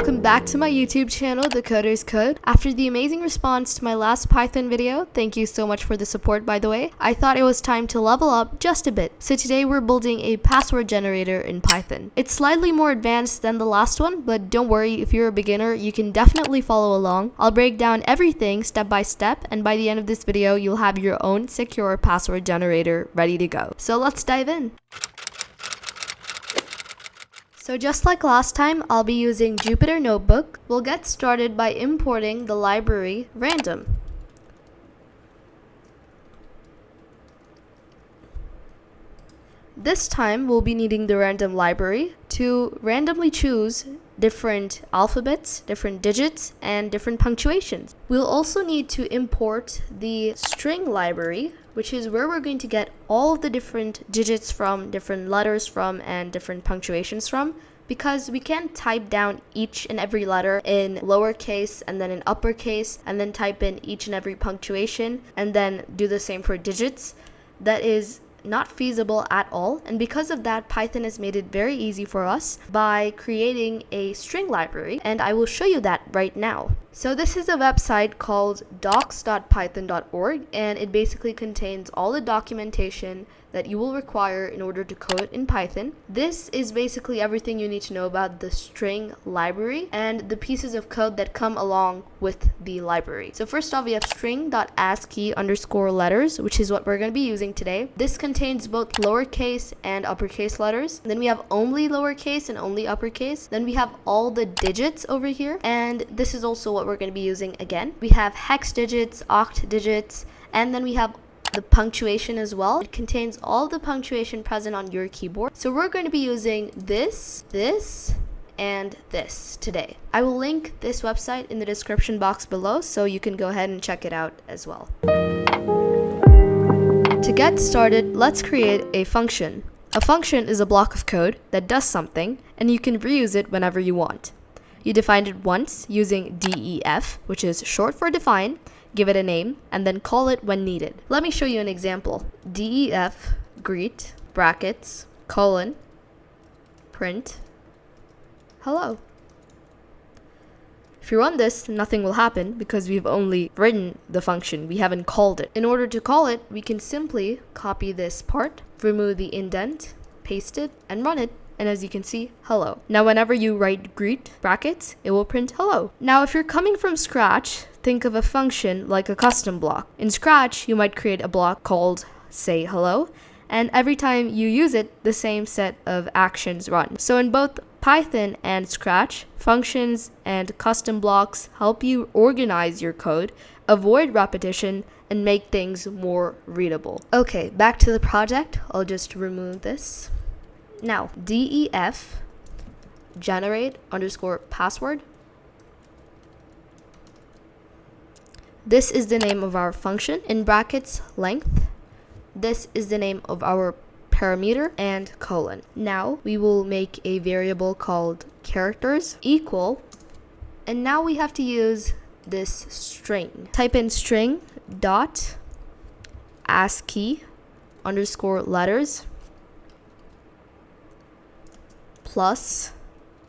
welcome back to my YouTube channel, The Coder's Code. After the amazing response to my last Python video, thank you so much for the support by the way, I thought it was time to level up just a bit. So today we're building a password generator in Python. It's slightly more advanced than the last one, but don't worry, if you're a beginner, you can definitely follow along. I'll break down everything step by step, and by the end of this video, you'll have your own secure password generator ready to go. So let's dive in. So just like last time, I'll be using Jupyter Notebook. We'll get started by importing the library random. This time, we'll be needing the random library to randomly choose different alphabets, different digits, and different punctuations. We'll also need to import the string library, which is where we're going to get all of the different digits from, different letters from, and different punctuations from, because we can't type down each and every letter in lowercase and then in uppercase and then type in each and every punctuation and then do the same for digits. That is not feasible at all, and because of that, Python has made it very easy for us by creating a string library, and I will show you that right now. So this is a website called docs.python.org, and it basically contains all the documentation that you will require in order to code in Python. This is basically everything you need to know about the string library and the pieces of code that come along with the library. So first off, we have string.ascii_letters, which is what we're going to be using today. This contains both lowercase and uppercase letters. Then we have only lowercase and only uppercase. Then we have all the digits over here, and this is also what we're going to be using again. We have hex digits, oct digits, and then we have the punctuation as well. It contains all the punctuation present on your keyboard. So we're going to be using this, and this today. I will link this website in the description box below, so you can go ahead and check it out as well. To get started, let's create a function. A function is a block of code that does something, and you can reuse it whenever you want. You define it once using def, which is short for define, give it a name, and then call it when needed. Let me show you an example. Def greet brackets colon print hello. If you run this, nothing will happen because we've only written the function, we haven't called it. In order to call it, we can simply copy this part, remove the indent, paste it, and run it. And as you can see, hello. Now whenever you write greet brackets, it will print hello. Now if you're coming from scratch, think of a function like a custom block. In Scratch, you might create a block called say hello, and every time you use it, the same set of actions run. So in both Python and Scratch, functions and custom blocks help you organize your code, avoid repetition, and make things more readable. Okay, back to the project. I'll just remove this. Now, def generate underscore password. This is the name of our function, in brackets length. This is the name of our parameter, and colon. Now we will make a variable called characters equal, and now we have to use this string. Type in string dot ASCII underscore letters plus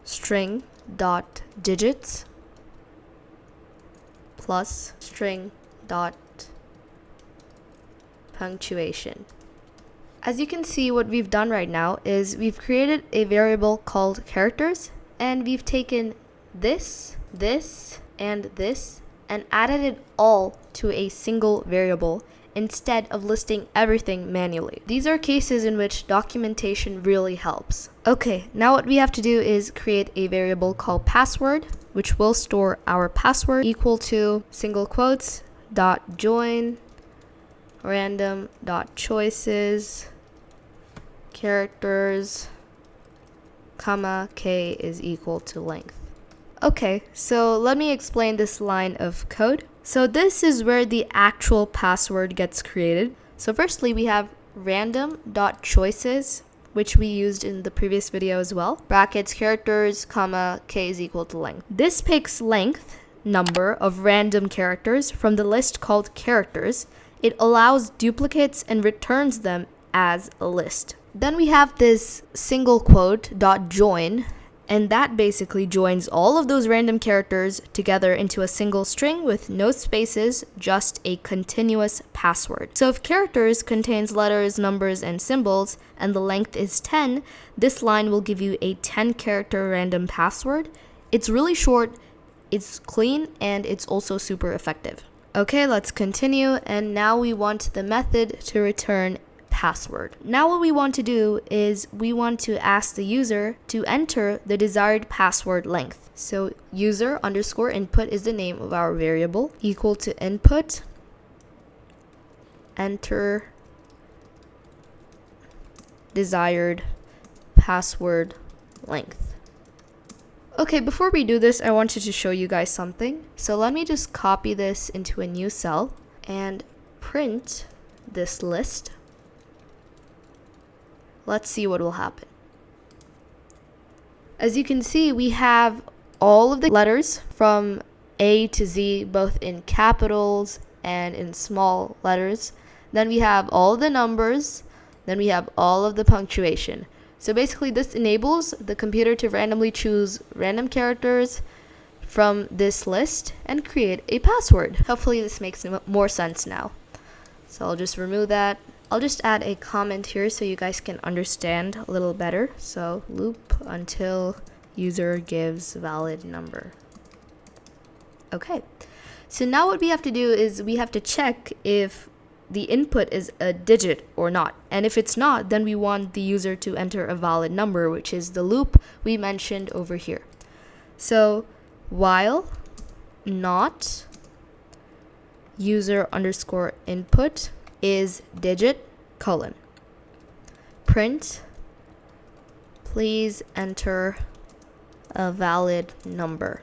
string dot digits plus string dot punctuation. As you can see, what we've done right now is we've created a variable called characters, and we've taken this, and this, and added it all to a single variable instead of listing everything manually. These are cases in which documentation really helps. Okay, now what we have to do is create a variable called password, which will store our password equal to single quotes dot join random dot choices characters comma k is equal to length. Okay, so let me explain this line of code. So this is where the actual password gets created. So firstly, we have random.choices, which we used in the previous video as well. Brackets, characters, comma, k is equal to length. This picks length, number of random characters from the list called characters. It allows duplicates and returns them as a list. Then we have this single quote dot join, And that basically joins all of those random characters together into a single string with no spaces, just a continuous password. So if characters contains letters, numbers, and symbols, and the length is 10, this line will give you a 10-character random password. It's really short, it's clean, and it's also super effective. Okay, let's continue, and now we want the method to return password. Now what we want to do is we want to ask the user to enter the desired password length. So user underscore input is the name of our variable, equal to input, enter desired password length. Okay, before we do this, I wanted to show you guys something. So let me just copy this into a new cell and print this list. Let's see what will happen. As you can see, we have all of the letters from A to Z, both in capitals and in small letters. Then we have all the numbers. Then we have all of the punctuation. So basically, this enables the computer to randomly choose random characters from this list and create a password. Hopefully, this makes more sense now. So I'll just remove that. I'll just add a comment here so you guys can understand a little better. So loop until user gives valid number. Okay, so now what we have to do is we have to check if the input is a digit or not. And if it's not, then we want the user to enter a valid number, which is the loop we mentioned over here. So while not user underscore input is digit colon print, please enter a valid number.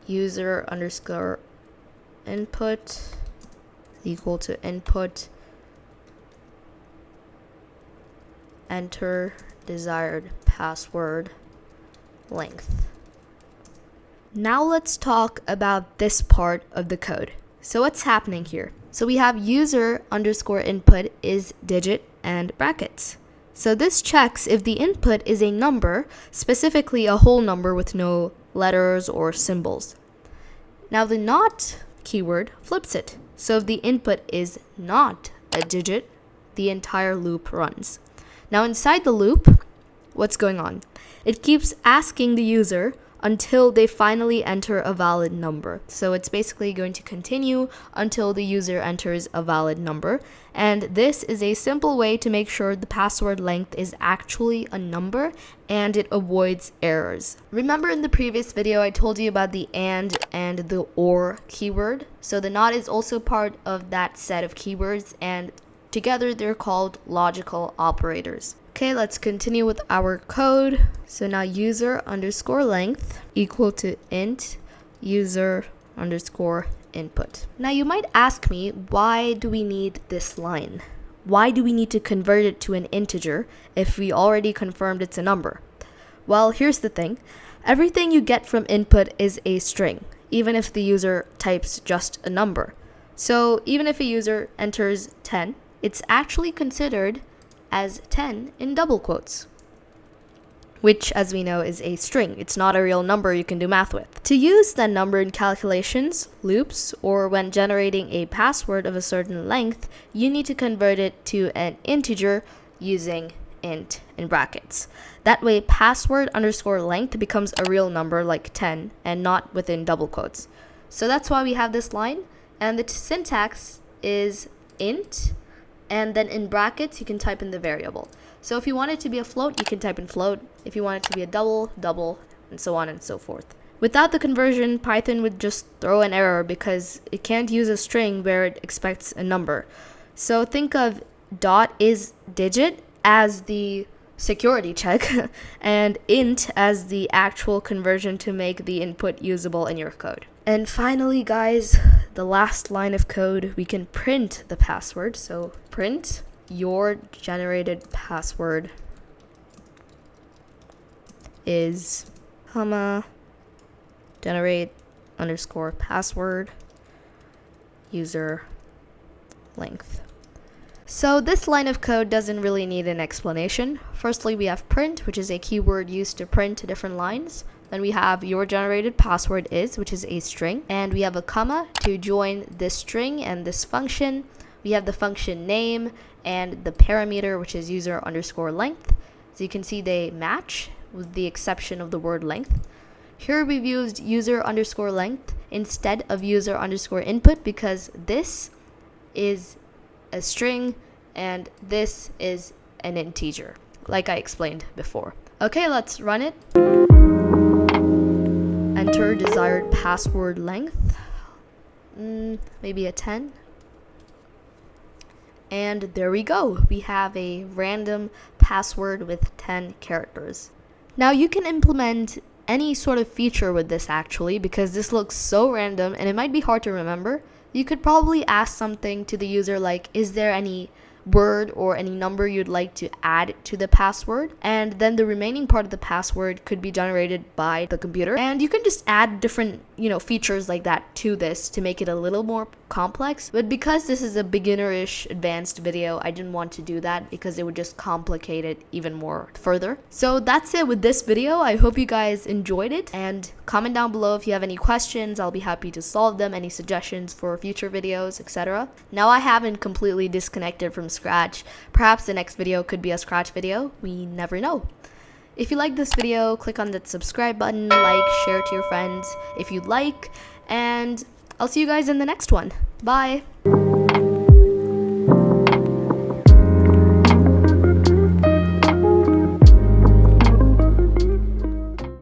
User underscore input equal to input, enter desired password length. Now let's talk about this part of the code. So what's happening here? So we have user underscore input is digit and brackets. So this checks if the input is a number, specifically a whole number with no letters or symbols. Now the not keyword flips it. So if the input is not a digit, the entire loop runs. Now inside the loop, what's going on? It keeps asking the user until they finally enter a valid number. So it's basically going to continue until the user enters a valid number. And this is a simple way to make sure the password length is actually a number and it avoids errors. Remember in the previous video, I told you about the and the or keyword. So the not is also part of that set of keywords, and together they're called logical operators. Okay, let's continue with our code. So now user underscore length equal to int user underscore input. Now you might ask me, why do we need this line? Why do we need to convert it to an integer if we already confirmed it's a number? Well, here's the thing. Everything you get from input is a string, even if the user types just a number. So even if a user enters 10, it's actually considered as 10 in double quotes, which, as we know, is a string. It's not a real number you can do math with. To use that number in calculations, loops, or when generating a password of a certain length, you need to convert it to an integer using int in brackets. That way, password underscore length becomes a real number like 10 and not within double quotes. So that's why we have this line, and the syntax is int, and then in brackets, you can type in the variable. So if you want it to be a float, you can type in float. If you want it to be a double, double, and so on and so forth. Without the conversion, Python would just throw an error because it can't use a string where it expects a number. So think of dot is digit as the security check and int as the actual conversion to make the input usable in your code. And finally, guys, the last line of code, we can print the password. So print your generated password is comma generate underscore password user length. So this line of code doesn't really need an explanation. Firstly, we have print, which is a keyword used to print different lines. Then we have your generated password is, which is a string. And we have a comma to join this string and this function. We have the function name and the parameter, which is user underscore length. So you can see they match with the exception of the word length. Here we've used user underscore length instead of user underscore input because this is a string and this is an integer, like I explained before. Okay, let's run it. Enter desired password length, maybe a 10. And there we go. We have a random password with 10 characters. Now you can implement any sort of feature with this actually, because this looks so random and it might be hard to remember. You could probably ask something to the user like, is there any word or any number you'd like to add to the password? And then the remaining part of the password could be generated by the computer. And you can just add different, features like that to this to make it a little more complex. But because this is a beginner-ish advanced video, I didn't want to do that because it would just complicate it even more further. So that's it with this video. I hope you guys enjoyed it, and comment down below if you have any questions. I'll be happy to solve them, any suggestions for future videos, etc. Now I haven't completely disconnected from Scratch. Perhaps the next video could be a Scratch video. We never know. If you like this video, click on that subscribe button, like, share to your friends if you'd like, and I'll see you guys in the next one. Bye!